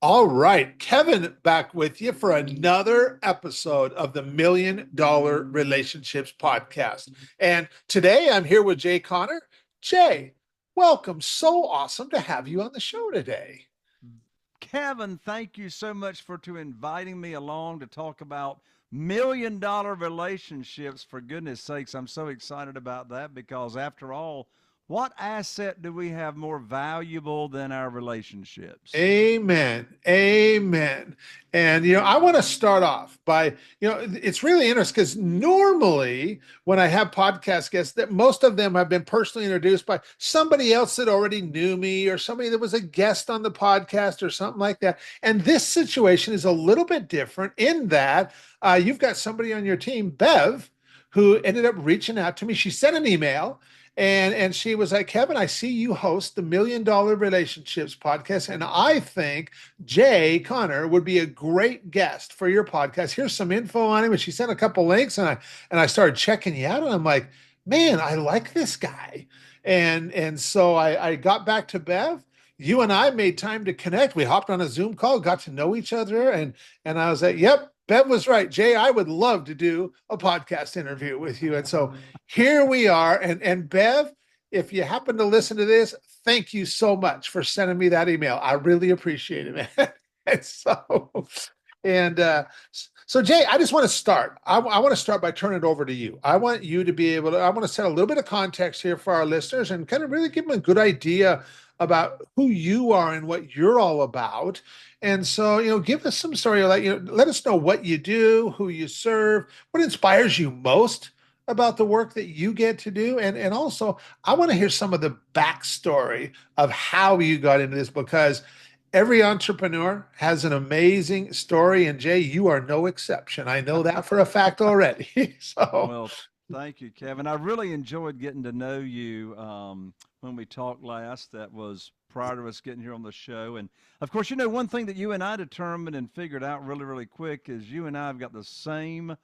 All right, Kevin back with you for another episode of the $1 Million Relationships Podcast. And today I'm here with Jay Connor. Jay, welcome. So awesome to have you on the show today. Kevin, thank you so much for to inviting me along to talk about $1 million relationships. For goodness sakes, I'm so excited about that because after all, what asset do we have more valuable than our relationships? Amen. Amen. And, I want to start off by, it's really interesting because normally when I have podcast guests, that most of them have been personally introduced by somebody else that already knew me or somebody that was a guest on the podcast or something like that. And this situation is a little bit different in that you've got somebody on your team, Bev, who ended up reaching out to me. She sent an email and she was like, Kevin, I see you host the $1 Million Relationships podcast, and I think Jay Connor would be a great guest for your podcast. Here's some info on him. And she sent a couple links, and I started checking you out, and I'm like, man, I like this guy. And so I got back to Bev. You and I made time to connect. We hopped on a Zoom call, got to know each other, and I was like, yep, Bev was right. Jay, I would love to do a podcast interview with you. And so here we are. And Bev, if you happen to listen to this, thank you so much for sending me that email. I really appreciate it, man. and so, and so Jay, I just want to start. I want to start by turning it over to you. I want you to be able to, I want to set a little bit of context here for our listeners and kind of really give them a good idea about who you are and what you're all about. And so, give us some story, like, let us know what you do, who you serve, what inspires you most about the work that you get to do. And also, I want to hear some of the backstory of how you got into this because every entrepreneur has an amazing story. And Jay, you are no exception. I know that for a fact already. so, Well, thank you, Kevin. I really enjoyed getting to know you when we talked last. That was prior to us getting here on the show. And of course, one thing that you and I determined and figured out really, really quick is you and I have got the same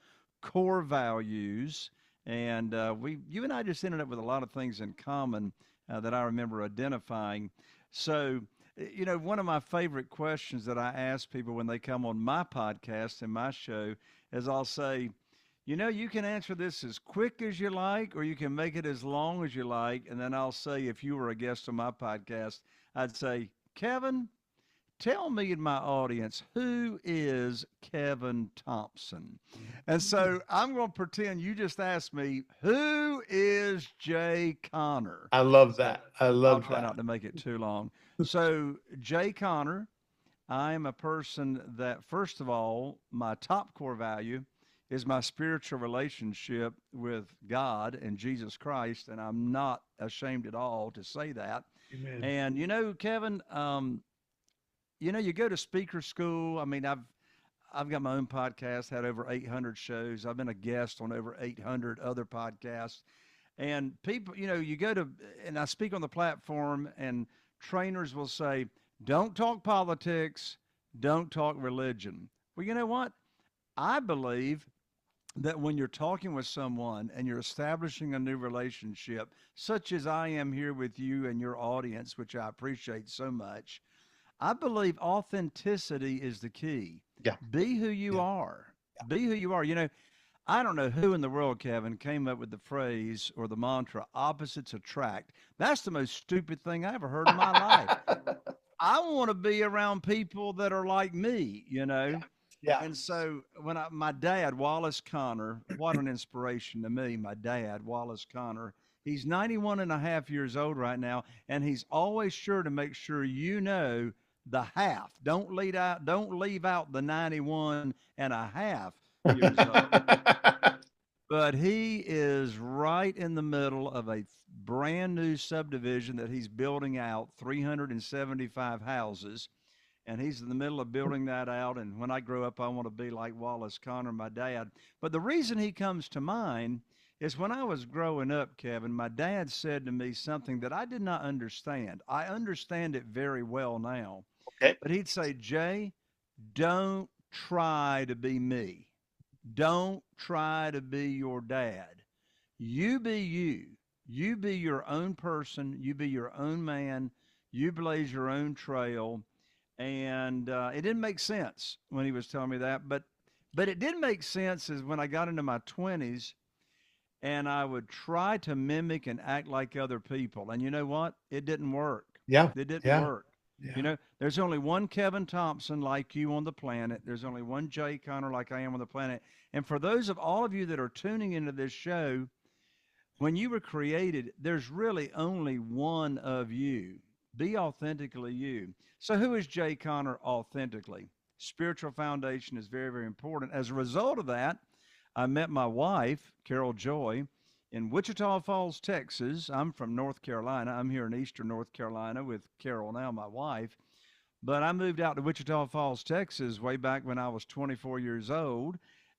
core values. And you and I just ended up with a lot of things in common that I remember identifying. So, one of my favorite questions that I ask people when they come on my podcast and my show is I'll say, you can answer this as quick as you like, or you can make it as long as you like. And then I'll say, if you were a guest on my podcast, I'd say, Kevin, tell me and my audience, who is Kevin Thompson? And so I'm going to pretend you just asked me, who is Jay Connor? I love So that. I I'll love try that. not to make it too long. So, Jay Connor, I am a person that, first of all, my top core value is my spiritual relationship with God and Jesus Christ, and I'm not ashamed at all to say that. Amen. And Kevin, you go to speaker school. I mean, I've got my own podcast, had over 800 shows. I've been a guest on over 800 other podcasts. And people, you go to, and I speak on the platform, and trainers will say, don't talk politics, don't talk religion. Well, you know what? I believe that when you're talking with someone and you're establishing a new relationship, such as I am here with you and your audience, which I appreciate so much, I believe authenticity is the key. Yeah. Be who you Yeah. are. Be who you are. I don't know who in the world, Kevin, came up with the phrase or the mantra, opposites attract. That's the most stupid thing I ever heard in my life. I want to be around people that are like me. Yeah. And so my dad, Wallace Connor, what an inspiration to me, my dad, Wallace Connor. He's 91 and a half years old right now, and he's always sure to make sure the half. Don't leave out the 91 and a half years old. But he is right in the middle of a brand new subdivision that he's building out, 375 houses. And he's in the middle of building that out. And when I grow up, I want to be like Wallace Connor, my dad. But the reason he comes to mind is when I was growing up, Kevin, my dad said to me something that I did not understand. I understand it very well now. Okay. But he'd say, Jay, don't try to be me. Don't try to be your dad. You be you. You be your own person. You be your own man. You blaze your own trail. And it didn't make sense when he was telling me that, but it did make sense is when I got into my 20s and I would try to mimic and act like other people. And you know what? It didn't work. Yeah. It didn't Yeah. work. You Yeah. know, there's only one Kevin Thompson like you on the planet. There's only one Jay Connor like I am on the planet. And for those of all of you that are tuning into this show, when you were created, there's really only one of you. Be authentically you. So, who is Jay Connor authentically? Spiritual foundation is very, very important. As a result of that, I met my wife, Carol Joy, in Wichita Falls, Texas. I'm from North Carolina. I'm here in Eastern North Carolina with Carol now, my wife. But I moved out to Wichita Falls, Texas, way back when I was 24 years old.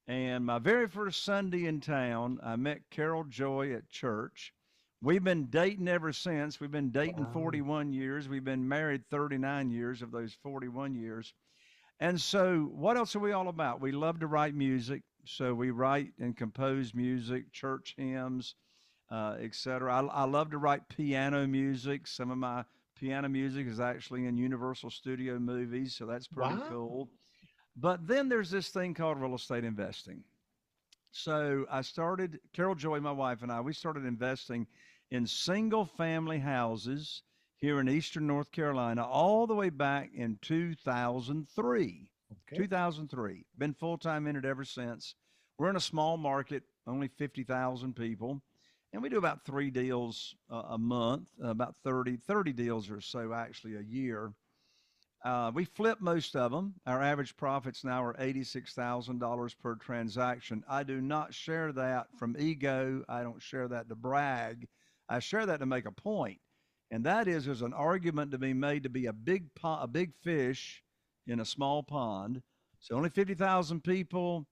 And my very first Sunday in town, I met Carol Joy at church. We've been dating ever since. We've been dating Wow. 41 years. We've been married 39 years of those 41 years. And so, what else are we all about? We love to write music. So, we write and compose music, church hymns, etc. I love to write piano music. Some of my piano music is actually in Universal Studio movies. So, that's pretty Wow. cool. But then there's this thing called real estate investing. So I started, Carol Joy, my wife, and I, we started investing in single family houses here in Eastern North Carolina all the way back in 2003. Okay. 2003. Been full time in it ever since. We're in a small market, only 50,000 people. And we do about 3 deals a month, about 30 deals or so actually a year. We flip most of them. Our average profits now are $86,000 per transaction. I do not share that from ego. I don't share that to brag. I share that to make a point, and that is there's an argument to be made to be a big fish in a small pond. So only 50,000 people.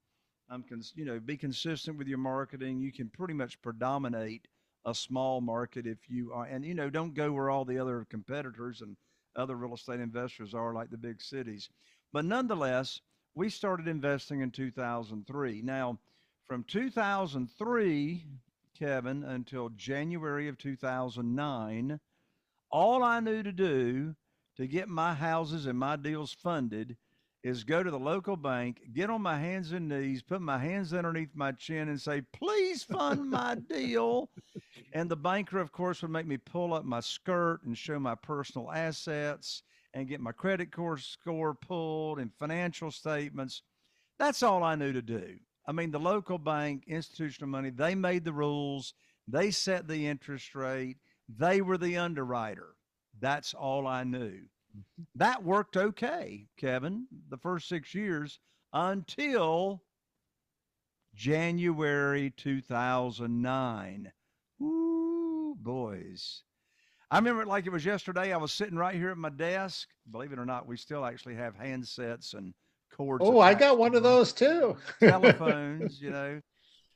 Be consistent with your marketing. You can pretty much predominate a small market if you are, and don't go where all the other competitors and other real estate investors are, like the big cities. But nonetheless, we started investing in 2003. Now, from 2003, Kevin, until January of 2009, all I knew to do to get my houses and my deals funded is go to the local bank, get on my hands and knees, put my hands underneath my chin, and say, please fund my deal. And the banker, of course, would make me pull up my skirt and show my personal assets and get my credit score pulled and financial statements. That's all I knew to do. I mean, the local bank, institutional money, they made the rules, they set the interest rate, they were the underwriter. That's all I knew. That worked okay, Kevin, the first 6 years until January 2009. Ooh, boys. I remember it like it was yesterday. I was sitting right here at my desk. Believe it or not, we still actually have handsets and cords Oh, I got attached to one of them. those too. Telephones,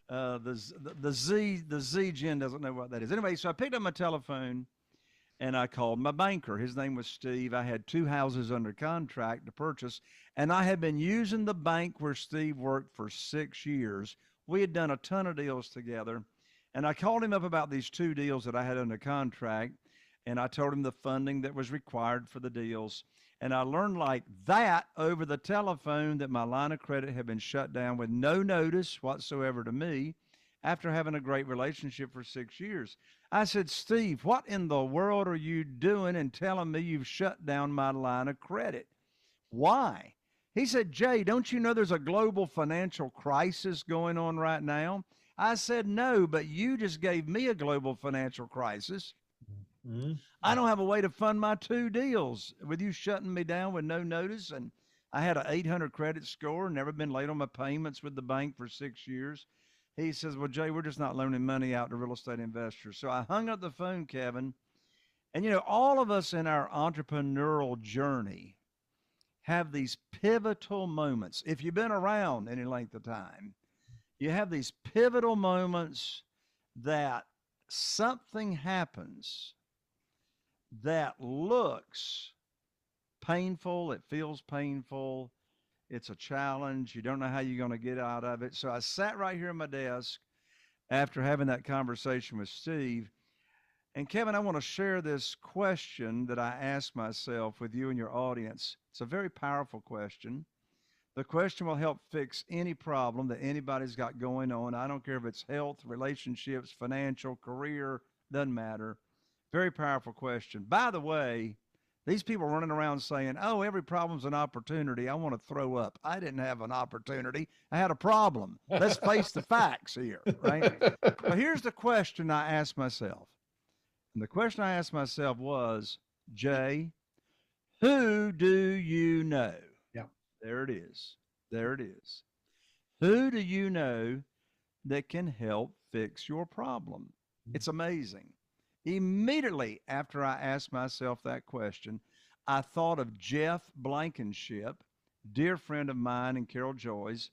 the Z Gen doesn't know what that is. Anyway, so I picked up my telephone and I called my banker. His name was Steve. I had 2 houses under contract to purchase, and I had been using the bank where Steve worked for 6 years. We had done a ton of deals together, and I called him up about these 2 deals that I had under contract, and I told him the funding that was required for the deals. And I learned like that over the telephone that my line of credit had been shut down with no notice whatsoever to me after having a great relationship for 6 years. I said, Steve, what in the world are you doing and telling me you've shut down my line of credit? Why? He said, Jay, don't you know there's a global financial crisis going on right now? I said, no, but you just gave me a global financial crisis. Mm-hmm. I don't have a way to fund my 2 deals with you shutting me down with no notice. And I had an 800 credit score, never been late on my payments with the bank for 6 years. He says, well, Jay, we're just not loaning money out to real estate investors. So I hung up the phone, Kevin. And, all of us in our entrepreneurial journey have these pivotal moments. If you've been around any length of time, you have these pivotal moments that something happens that looks painful, it feels painful, it's a challenge, you don't know how you're going to get out of it. So I sat right here at my desk after having that conversation with Steve, And Kevin, I want to share this question that I asked myself with you and your audience. It's a very powerful question. The question will help fix any problem that anybody's got going on. I don't care if it's health, relationships, financial, career, doesn't matter. Very powerful question. By the way, these people running around saying, oh, every problem's an opportunity. I want to throw up. I didn't have an opportunity. I had a problem. Let's face the facts here, right? But here's the question I asked myself. And the question I asked myself was, Jay, who do you know? Yeah. There it is. There it is. Who do you know that can help fix your problem? It's amazing. Immediately after I asked myself that question, I thought of Jeff Blankenship, dear friend of mine and Carol Joy's.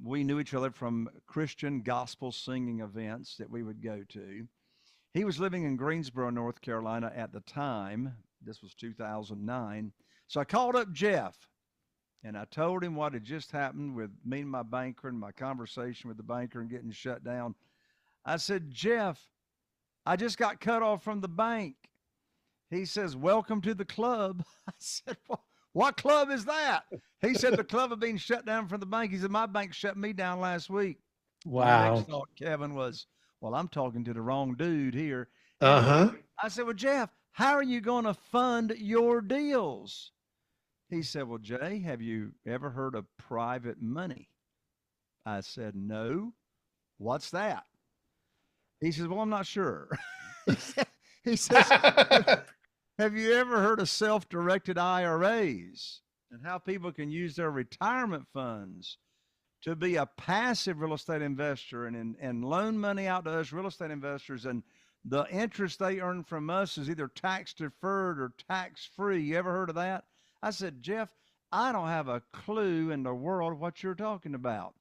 We knew each other from Christian gospel singing events that we would go to. He was living in Greensboro, North Carolina at the time. This was 2009. So I called up Jeff and I told him what had just happened with me and my banker and my conversation with the banker and getting shut down. I said, Jeff, I just got cut off from the bank. He says, welcome to the club. I said, well, what club is that? He said, the club of being shut down from the bank. He said, my bank shut me down last week. Wow. My next thought, Kevin, was, well, I'm talking to the wrong dude here. Uh-huh. I said, well, Jeff, how are you going to fund your deals? He said, well, Jay, have you ever heard of private money? I said, no. What's that? He says, well, I'm not sure. He says, have you ever heard of self-directed IRAs and how people can use their retirement funds to be a passive real estate investor and loan money out to us real estate investors, and the interest they earn from us is either tax deferred or tax free? You ever heard of that? I said, Jeff, I don't have a clue in the world what you're talking about.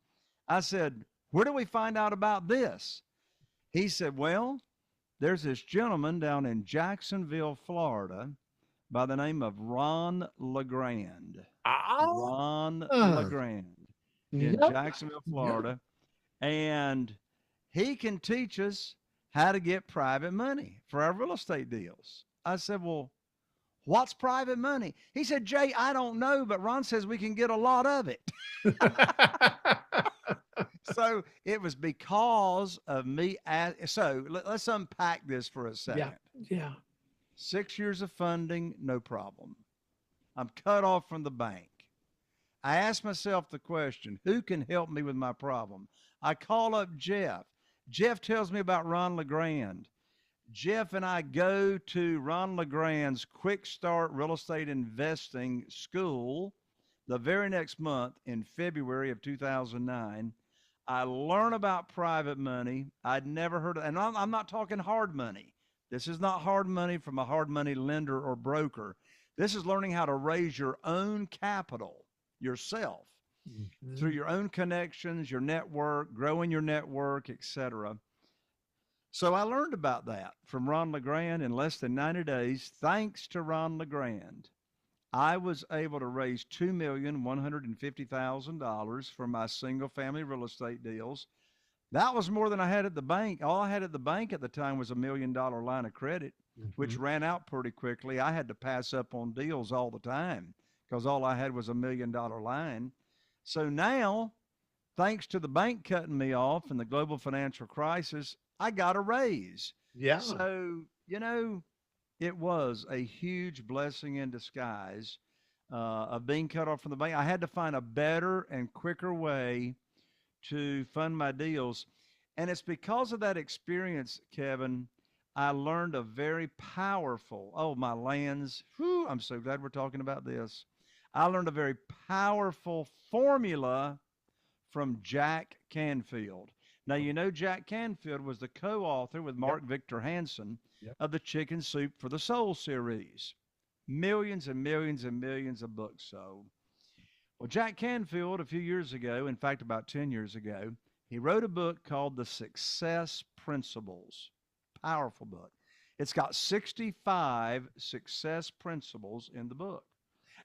I said, where do we find out about this? He said, well, there's this gentleman down in Jacksonville, Florida, by the name of Ron LeGrand. Ron LeGrand in Jacksonville, Florida. And he can teach us how to get private money for our real estate deals. I said, well, what's private money? He said, Jay, I don't know, but Ron says we can get a lot of it. So it was because of me. So let's unpack this for a second. Yeah. 6 years of funding, no problem. I'm cut off from the bank. I asked myself the question, who can help me with my problem? I call up Jeff. Jeff tells me about Ron LeGrand. Jeff and I go to Ron LeGrand's Quick Start Real Estate Investing School the very next month in February of 2009. I learn about private money. I'd never heard of, and I'm not talking hard money. This is not hard money from a hard money lender or broker. This is learning how to raise your own capital yourself through your own connections, your network, growing your network, etc. So I learned about that from Ron LeGrand in less than 90 days. Thanks to Ron LeGrand, I was able to raise $2,150,000 for my single family real estate deals. That was more than I had at the bank. All I had at the bank at the time was $1 million line of credit, which ran out pretty quickly. I had to pass up on deals all the time because all I had was $1 million line. So now, thanks to the bank cutting me off and the global financial crisis, I got a raise. Yeah. So, it was a huge blessing in disguise of being cut off from the bank. I had to find a better and quicker way to fund my deals. And it's because of that experience, Kevin, I learned a very powerful, my lands, I'm so glad we're talking about this. I learned a very powerful formula from Jack Canfield. Now, Jack Canfield was the co-author with Mark Victor Hansen of the Chicken Soup for the Soul series. Millions and millions and millions of books sold. Well, Jack Canfield, a few years ago, in fact, about 10 years ago, he wrote a book called The Success Principles. Powerful book. It's got 65 success principles in the book.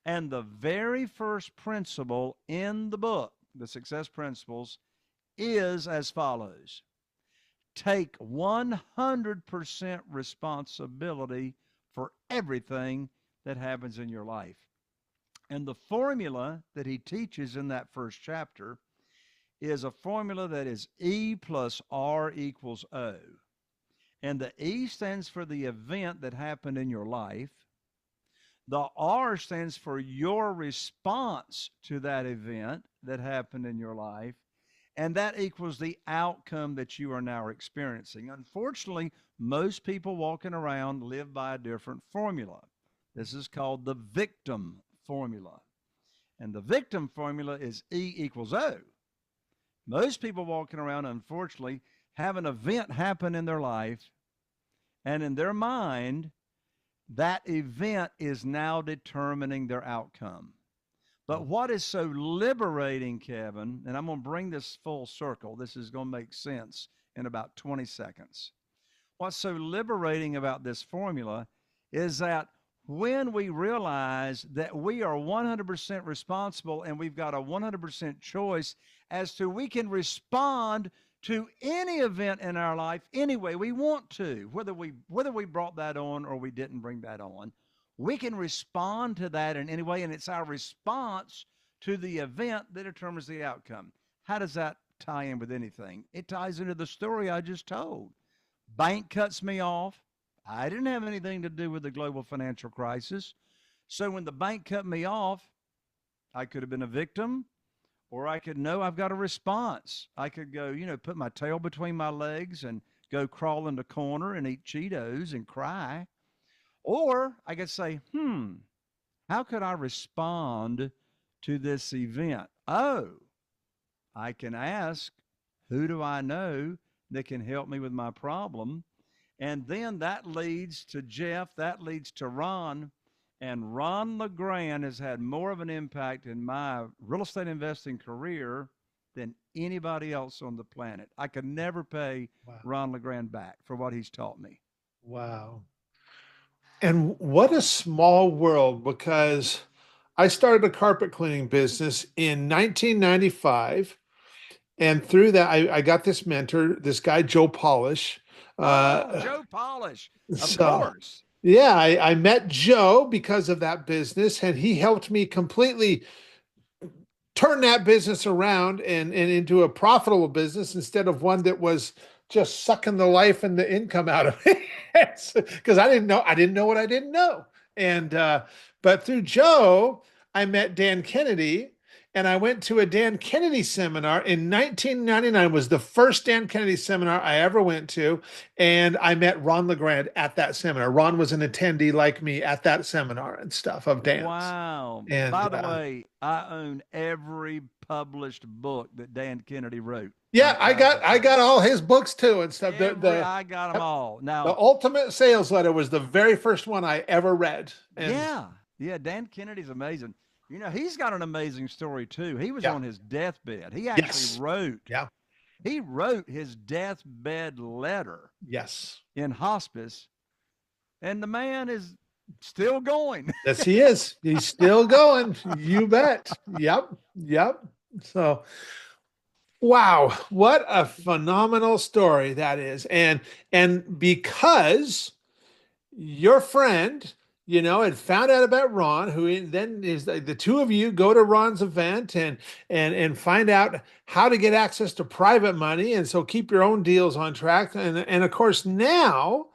And the very first principle in the book, the Success Principles, is as follows. take 100% responsibility for everything that happens in your life. And the formula that he teaches in that first chapter is a formula that is E plus R equals O. And the E stands for the event that happened in your life. The R stands for your response to that event that happened in your life. And that equals the outcome that you are now experiencing. Unfortunately, most people walking around live by a different formula. This is called the victim formula. And the victim formula is E equals O. Most people walking around, unfortunately, have an event happen in their life, and in their mind, that event is now determining their outcome. But what is so liberating, Kevin, and I'm going to bring this full circle, this is going to make sense in about 20 seconds. What's so liberating about this formula is that when we realize that we are 100% responsible and we've got a 100% choice as to we can respond to any event in our life any way we want to, whether we brought that on or we didn't bring that on, we can respond to that in any way, and it's our response to the event that determines the outcome. How does that tie in with anything? It ties into the story I just told. Bank cuts me off. I didn't have anything to do with the global financial crisis. So when the bank cut me off, I could have been a victim, or I could know I've got a response. I could go, put my tail between my legs and go crawl in the corner and eat Cheetos and cry. Or I could say, how could I respond to this event? Oh, I can ask, who do I know that can help me with my problem? And then that leads to Jeff, that leads to Ron. And Ron LeGrand has had more of an impact in my real estate investing career than anybody else on the planet. I could never pay Ron LeGrand back for what he's taught me. Wow. And what a small world, because I started a carpet cleaning business in 1995. And through that, I got this mentor, this guy, Joe Polish. Joe Polish, of course. Yeah, I met Joe because of that business, and he helped me completely turn that business around and into a profitable business instead of one that was just sucking the life and the income out of me. Because I didn't know what I didn't know. And but through Joe, I met Dan Kennedy, and I went to a Dan Kennedy seminar in 1999. Was the first Dan Kennedy seminar I ever went to, and I met Ron LeGrand at that seminar. Ron was an attendee like me at that seminar and stuff of Dan's. Wow. And by the way, I own every published book that Dan Kennedy wrote. Yeah, I got all his books too and stuff. I got them all. Now, the Ultimate Sales Letter was the very first one I ever read. And yeah, Dan Kennedy's amazing. He's got an amazing story too. He was on his deathbed. He actually wrote. Yeah. He wrote his deathbed letter. Yes. In hospice, and the man is still going. Yes, he is. He's still going. You bet. Yep. So, wow, what a phenomenal story that is. And because your friend, had found out about Ron, who then is the two of you go to Ron's event and find out how to get access to private money. And so keep your own deals on track. And of course now,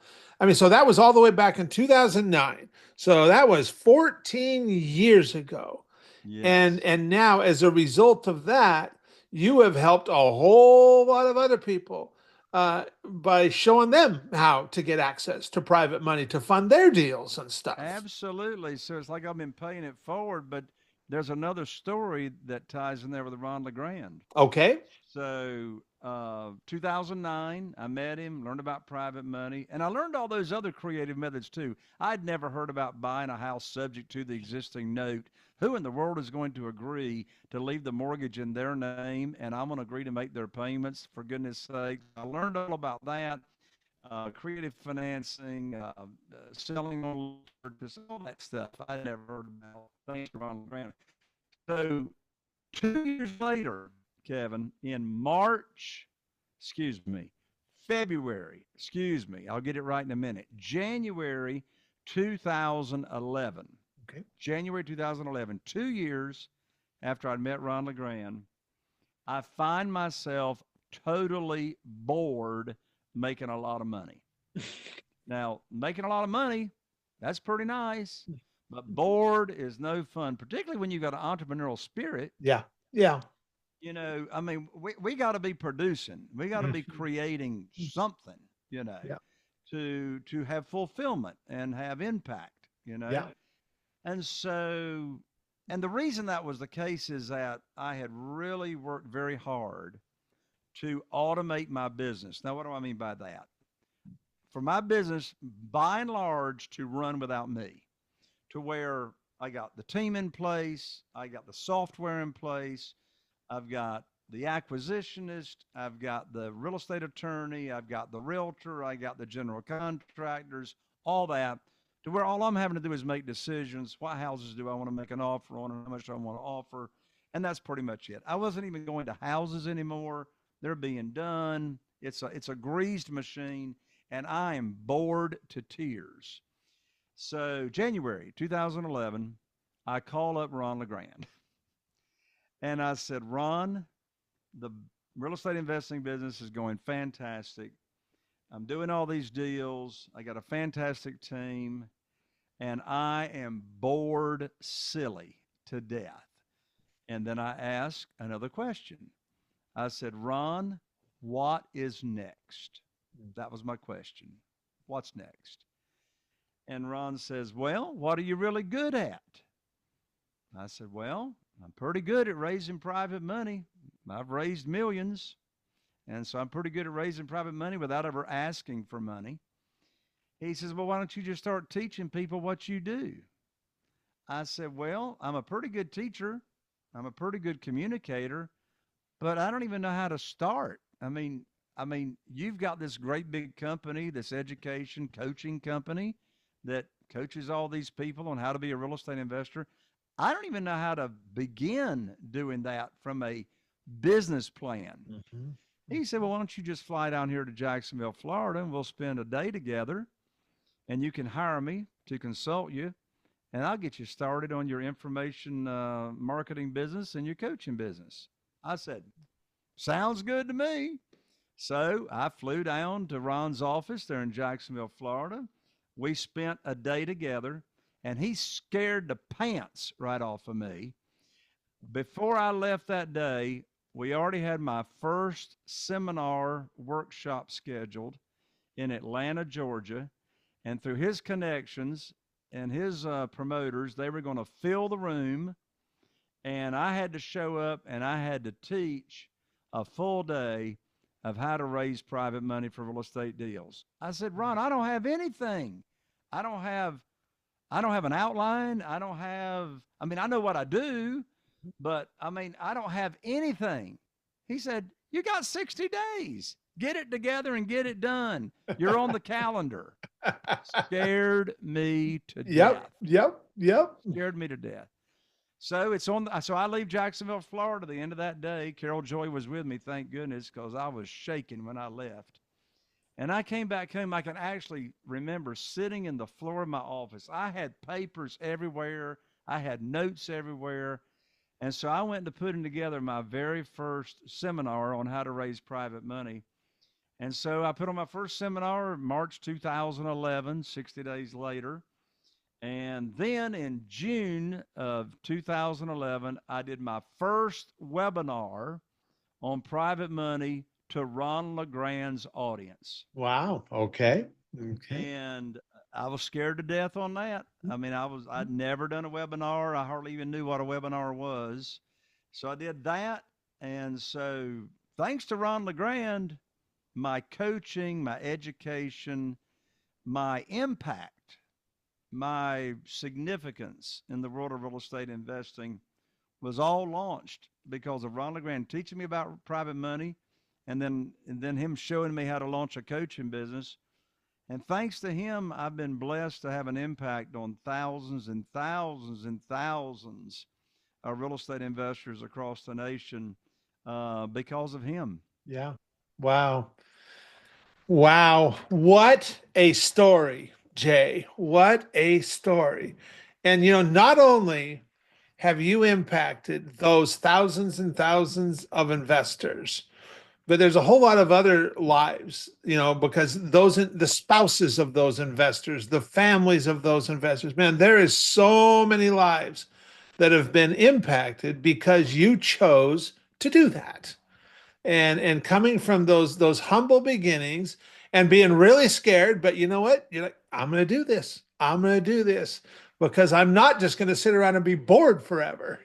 so that was all the way back in 2009. So that was 14 years ago. Yes. And now as a result of that, you have helped a whole lot of other people by showing them how to get access to private money to fund their deals and stuff. Absolutely. So it's like I've been paying it forward, but there's another story that ties in there with Ron LeGrand. Okay. So 2009, I met him, learned about private money, and I learned all those other creative methods too. I'd never heard about buying a house subject to the existing note. Who in the world is going to agree to leave the mortgage in their name, and I'm going to agree to make their payments, for goodness sake? I learned all about that, creative financing, selling on purchase, all that stuff I never heard about. Thanks to Ron LeGrand. So 2 years later, Kevin, in February, excuse me, I'll get it right in a minute. January 2011. Okay. January 2011, 2 years after I'd met Ron LeGrand, I find myself totally bored making a lot of money. Now, making a lot of money, that's pretty nice, but bored is no fun, particularly when you've got an entrepreneurial spirit. Yeah. Yeah. I mean, we got to be producing, we got to be Mhm. creating something, Yeah. to have fulfillment and have impact, Yeah. And so, and the reason that was the case is that I had really worked very hard to automate my business. Now, what do I mean by that? For my business, by and large, to run without me, to where I got the team in place, I got the software in place, I've got the acquisitionist, I've got the real estate attorney, I've got the realtor, I got the general contractors, all that, to where all I'm having to do is make decisions. What houses do I want to make an offer on, and how much do I want to offer? And that's pretty much it. I wasn't even going to houses anymore. They're being done. It's a greased machine, and I am bored to tears. So January 2011, I call up Ron LeGrand, and I said, Ron, the real estate investing business is going fantastic. I'm doing all these deals. I got a fantastic team, and I am bored silly to death. And then I asked another question. I said, Ron, what is next? That was my question. What's next? And Ron says, well, what are you really good at? I said, well, I'm pretty good at raising private money. I've raised millions. And so I'm pretty good at raising private money without ever asking for money. He says, well, why don't you just start teaching people what you do? I said, well, I'm a pretty good teacher. I'm a pretty good communicator, but I don't even know how to start. I mean, you've got this great big company, this education coaching company that coaches all these people on how to be a real estate investor. I don't even know how to begin doing that from a business plan. Mhm. He said, well, why don't you just fly down here to Jacksonville, Florida, and we'll spend a day together, and you can hire me to consult you, and I'll get you started on your information marketing business and your coaching business. I said, sounds good to me. So I flew down to Ron's office there in Jacksonville, Florida. We spent a day together, and he scared the pants right off of me. Before I left that day, we already had my first seminar workshop scheduled in Atlanta, Georgia. And through his connections and his promoters, they were going to fill the room. And I had to show up and I had to teach a full day of how to raise private money for real estate deals. I said, Ron, I don't have anything. I don't have I don't have an outline. I mean, I know what I do, but I mean, I don't have anything. He said, you got 60 days. Get it together and get it done. You're on the calendar. Scared me to Yep. death. Yep. Yep. Scared me to death. So so I leave Jacksonville, Florida the end of that day. Carol Joy was with me, thank goodness, because I was shaking when I left. And I came back home. I can actually remember sitting in the floor of my office. I had papers everywhere. I had notes everywhere. And so I went to putting together my very first seminar on how to raise private money. And so I put on my first seminar March 2011, 60 days later. And then in June of 2011, I did my first webinar on private money to Ron LeGrand's audience. Wow. Okay. Okay. And I was scared to death on that. I mean, I'd never done a webinar. I hardly even knew what a webinar was. So I did that. And so thanks to Ron LeGrand, my coaching, my education, my impact, my significance in the world of real estate investing was all launched because of Ron LeGrand teaching me about private money and then him showing me how to launch a coaching business. And thanks to him, I've been blessed to have an impact on thousands and thousands and thousands of real estate investors across the nation because of him. Yeah. Wow. Wow. What a story, Jay. What a story. And, not only have you impacted those thousands and thousands of investors, but there's a whole lot of other lives, because the spouses of those investors, the families of those investors, man, there is so many lives that have been impacted because you chose to do that. And coming from those humble beginnings and being really scared, but you know what? You're like, I'm going to do this. I'm going to do this because I'm not just going to sit around and be bored forever.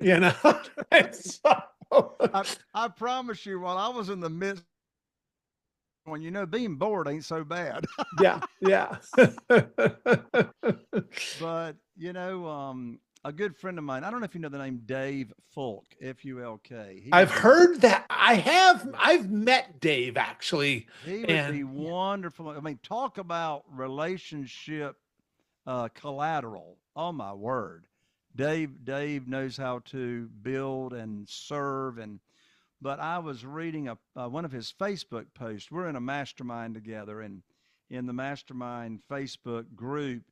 And so, I promise you, while I was in the midst, when being bored ain't so bad. yeah, yeah. But a good friend of mine. I don't know if you know the name Dave Fulk, Fulk. He I've would be heard that. I've met Dave actually. he would And be wonderful. I mean, talk about relationship collateral. Oh my word. Dave knows how to build and serve. And but I was reading one of his Facebook posts. We're in a mastermind together, and in the mastermind Facebook group,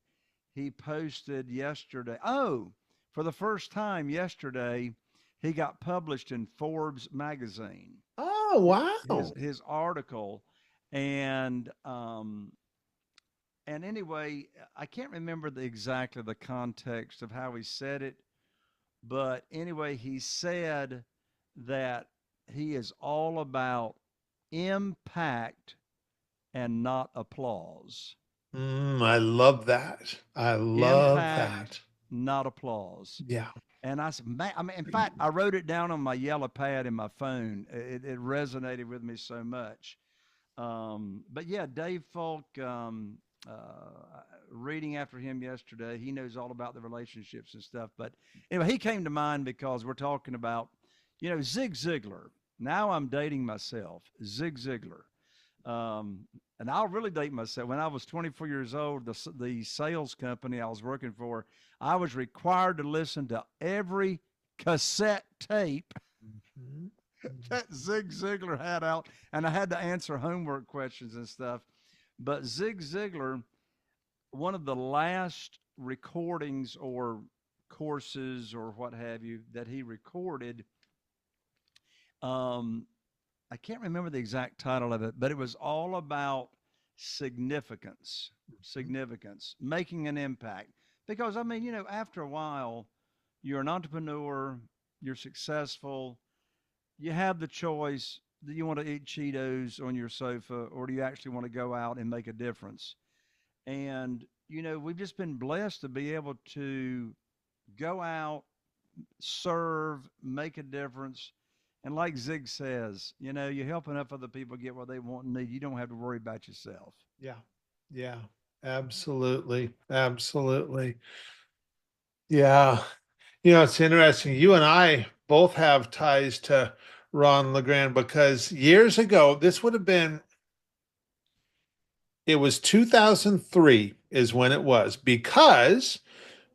he posted yesterday. Oh, for the first time yesterday, he got published in Forbes magazine. oh, His wow. his article, and anyway, I can't remember exactly the context of how he said it, but anyway, he said that he is all about impact and not applause. I love that. I love Impact, that. not applause. Yeah. And I said, man, I mean, in fact, I wrote it down on my yellow pad in my phone. It resonated with me so much. But yeah, Dave Falk, reading after him yesterday, he knows all about the relationships and stuff. But anyway, he came to mind because we're talking about, Zig Ziglar. Now I'm dating myself, Zig Ziglar. And I'll really date myself. When I was 24 years old, the sales company I was working for, I was required to listen to every cassette tape Mhm. that Zig Ziglar had out, and I had to answer homework questions and stuff. But Zig Ziglar, one of the last recordings or courses or what have you that he recorded, um, I can't remember the exact title of it, but it was all about significance, significance, making an impact. Because, I mean, after a while, you're an entrepreneur, you're successful, you have the choice. Do you want to eat Cheetos on your sofa, or do you actually want to go out and make a difference? And, we've just been blessed to be able to go out, serve, make a difference. And like Zig says, you help enough other people get what they want and need. You don't have to worry about yourself. Yeah. Yeah. Absolutely. Absolutely. Yeah. It's interesting. You and I both have ties to Ron LeGrand because years ago, it was 2003 is when it was because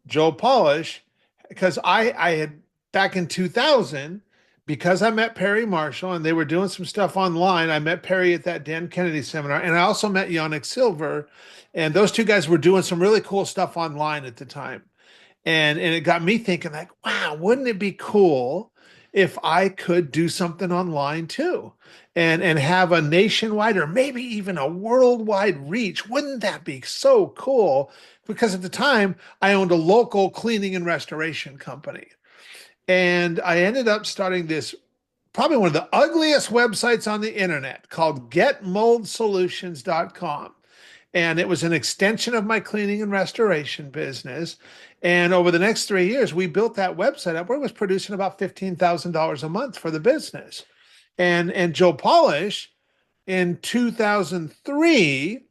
Joe Polish, because I had back in 2000, because I met Perry Marshall and they were doing some stuff online. I met Perry at that Dan Kennedy seminar, and I also met Yannick Silver, and those two guys were doing some really cool stuff online at the time. And it got me thinking, like, wow, wouldn't it be cool if I could do something online too, and have a nationwide or maybe even a worldwide reach? Wouldn't that be so cool? Because at the time I owned a local cleaning and restoration company, and I ended up starting this, probably one of the ugliest websites on the internet, called getmoldsolutions.com. And it was an extension of my cleaning and restoration business. And over the next 3 years, we built that website up where it was producing about $15,000 a month for the business. And Joe Polish in 2003,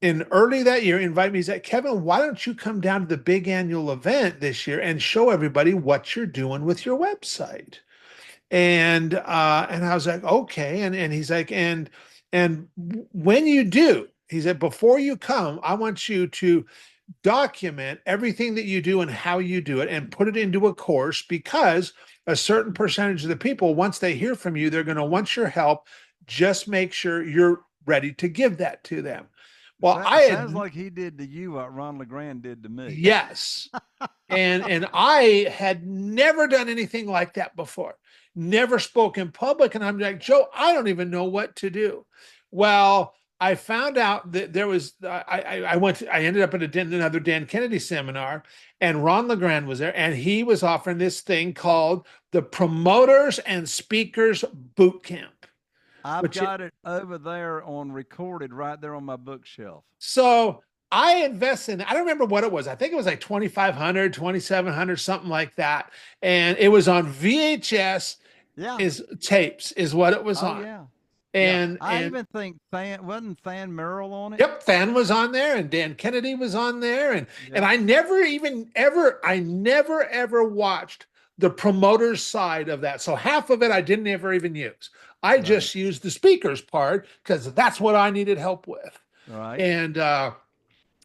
in early that year, invited me. He said, Kevin, why don't you come down to the big annual event this year and show everybody what you're doing with your website? And I was like, okay. And he's like, and when you do, he said, before you come, I want you to document everything that you do and how you do it and put it into a course, because a certain percentage of the people, once they hear from you, they're going to want your help. Just make sure you're ready to give that to them. Well, I Sounds had, like he did to you what Ron LeGrand did to me. yes. And I had never done anything like that before, never spoke in public. And I'm like, Joe, I don't even know what to do. Well, I found out that there was, I ended up at another Dan Kennedy seminar, and Ron LeGrand was there, and he was offering this thing called the Promoters and Speakers Boot Camp, I've which, got it over there on recorded right there on my bookshelf. so I invested in, I don't remember what it was. I think it was like 2,500, 2,700, something like that. And it was on VHS, Yeah. is tapes is what it was Oh on. yeah. Yeah. I And even think wasn't Than Merrill on it? yep, Fan was on there, and Dan Kennedy was on there. And Yeah. I never even ever, I never ever watched the promoter's side of that. So half of it I didn't ever even use. I Right. just used the speakers part because that's what I needed help with. Right.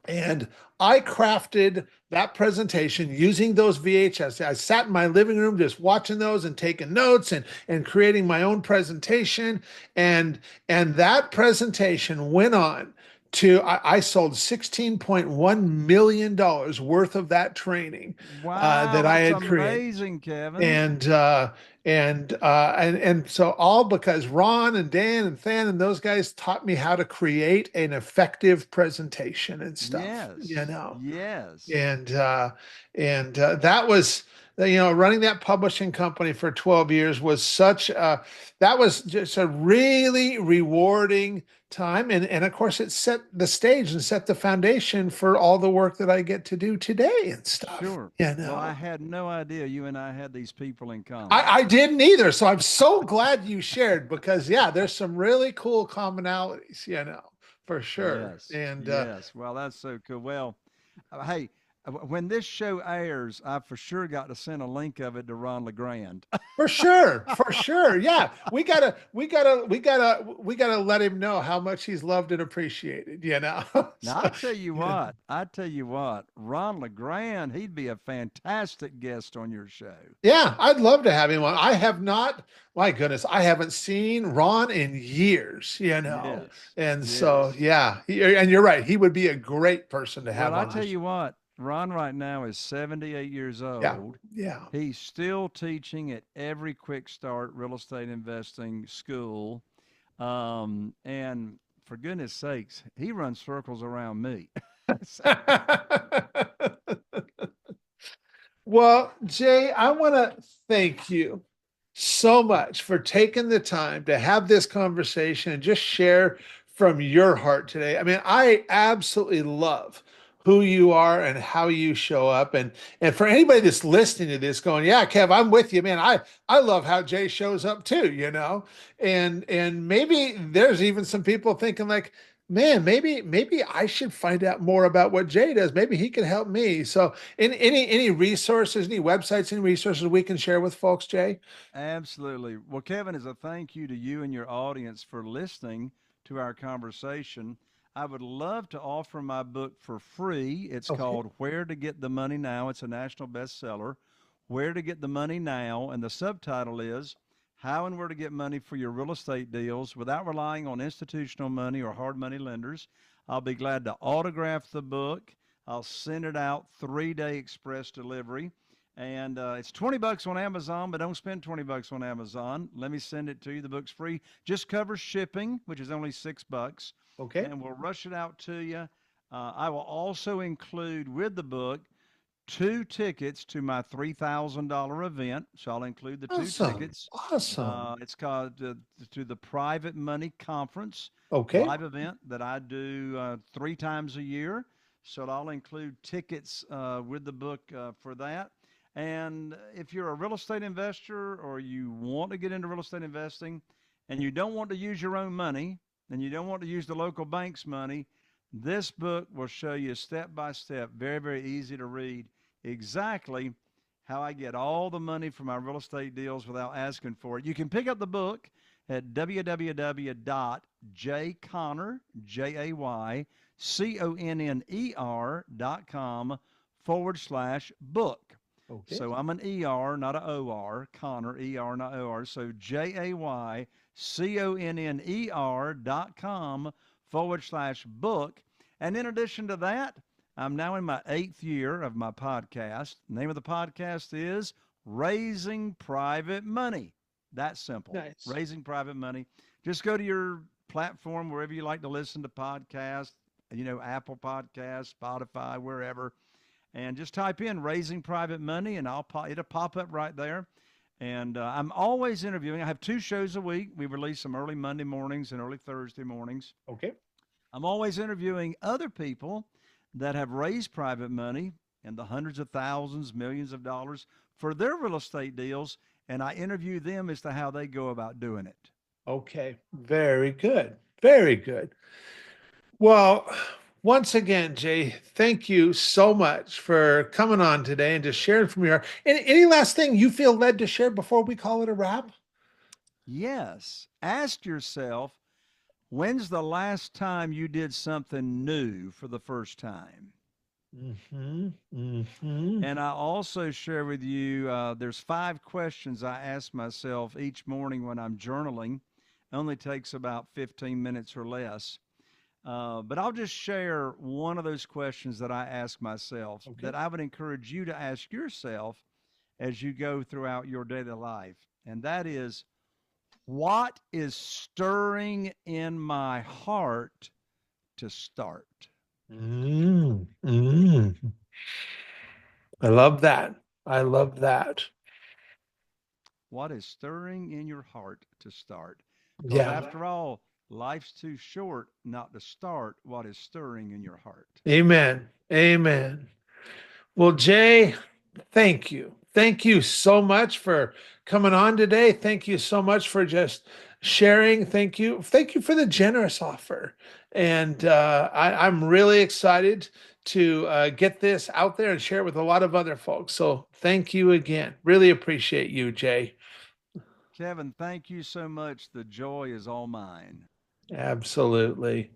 And I crafted that presentation using those VHS. I sat in my living room just watching those and taking notes and creating my own presentation. And that presentation went on to, I sold $16.1 million worth of that training Wow, that I that's had created. amazing, Kevin. And so all because Ron and Dan and Than and those guys taught me how to create an effective presentation and stuff, Yes. Yes. and that was, running that publishing company for 12 years was that was just a really rewarding time. And of course it set the stage and set the foundation for all the work that I get to do today and stuff, Sure. Well, I had no idea you and I had these people in common. I didn't either. So I'm so glad you shared, because yeah, there's some really cool commonalities, for sure. Yes. And Yes. Well, that's so cool. Well, hey, when this show airs, I for sure got to send a link of it to Ron LeGrand. for sure, for sure. Yeah. We gotta let him know how much he's loved and appreciated. Now, So, I tell you what, Ron LeGrand, he'd be a fantastic guest on your show. yeah, I'd love to have him on. I have not, my goodness, I haven't seen Ron in years. Yes. And so, Yes. yeah, and you're right. He would be a great person to Well, have I on tell this. you what, Ron right now is 78 years Yeah. old. Yeah. He's still teaching at every quick start real estate investing school. And for goodness sakes, he runs circles around me. So, Well, Jay, I want to thank you so much for taking the time to have this conversation and just share from your heart today. I mean, I absolutely love who you are and how you show up. And for anybody that's listening to this going, yeah, Kev, I'm with you, man. I love how Jay shows up too. And maybe there's even some people thinking like, man, maybe I should find out more about what Jay does. Maybe he can help me. So, any resources, any websites, any resources we can share with folks, Jay? absolutely. Well, Kevin, as a thank you to you and your audience for listening to our conversation, I would love to offer my book for free. It's Okay. called Where to Get the Money Now. It's a national bestseller. Where to Get the Money Now. And the subtitle is How and Where to Get Money for Your Real Estate Deals Without Relying on Institutional Money or Hard Money Lenders. I'll be glad to autograph the book. I'll send it out 3-day express delivery. And it's $20 on Amazon, but don't spend $20 on Amazon. Let me send it to you. The book's free. Just covers shipping, which is only $6, Okay. and we'll rush it out to you. I will also include with the book 2 tickets to my $3,000 event. So I'll include the 2 Awesome. tickets. Awesome. It's called to the Private Money Conference Okay. live event that I do 3 times a year. So I'll include tickets with the book for that. And if you're a real estate investor or you want to get into real estate investing and you don't want to use your own money and you don't want to use the local bank's money, this book will show you step by step, very, very easy to read, exactly how I get all the money from my real estate deals without asking for it. You can pick up the book at www.jayconner.com/book. Okay. So I'm an ER, not a OR, Connor, ER, not OR. So JAYCONNER.com/book. And in addition to that, I'm now in my 8th year of my podcast. The name of the podcast is Raising Private Money. That's simple. Nice. Raising Private Money. Just go to your platform, wherever you like to listen to podcasts, Apple Podcasts, Spotify, wherever, and just type in Raising Private Money, and it'll pop up right there. And I'm always interviewing. I have 2 shows a week. We release them early Monday mornings and early Thursday mornings. Okay. I'm always interviewing other people that have raised private money in the hundreds of thousands, millions of dollars for their real estate deals, and I interview them as to how they go about doing it. Okay. Very good. Very good. Well, once again, Jay, thank you so much for coming on today and just sharing from your heart. Any last thing you feel led to share before we call it a wrap? Yes. Ask yourself, when's the last time you did something new for the first time? Mm-hmm. Mm-hmm. And I also share with you, there's 5 questions I ask myself each morning when I'm journaling. It only takes about 15 minutes or less. But I'll just share one of those questions that I ask myself Okay. that I would encourage you to ask yourself as you go throughout your daily life. And that is, what is stirring in my heart to start? Mm, mm. I love that. I love that. What is stirring in your heart to start? Because Yeah. after all, life's too short not to start what is stirring in your heart. Amen. Amen. Well, Jay, thank you. Thank you so much for coming on today. Thank you so much for just sharing. Thank you. Thank you for the generous offer. And I'm really excited to get this out there and share it with a lot of other folks. So thank you again. Really appreciate you, Jay. Kevin, thank you so much. The joy is all mine. Absolutely.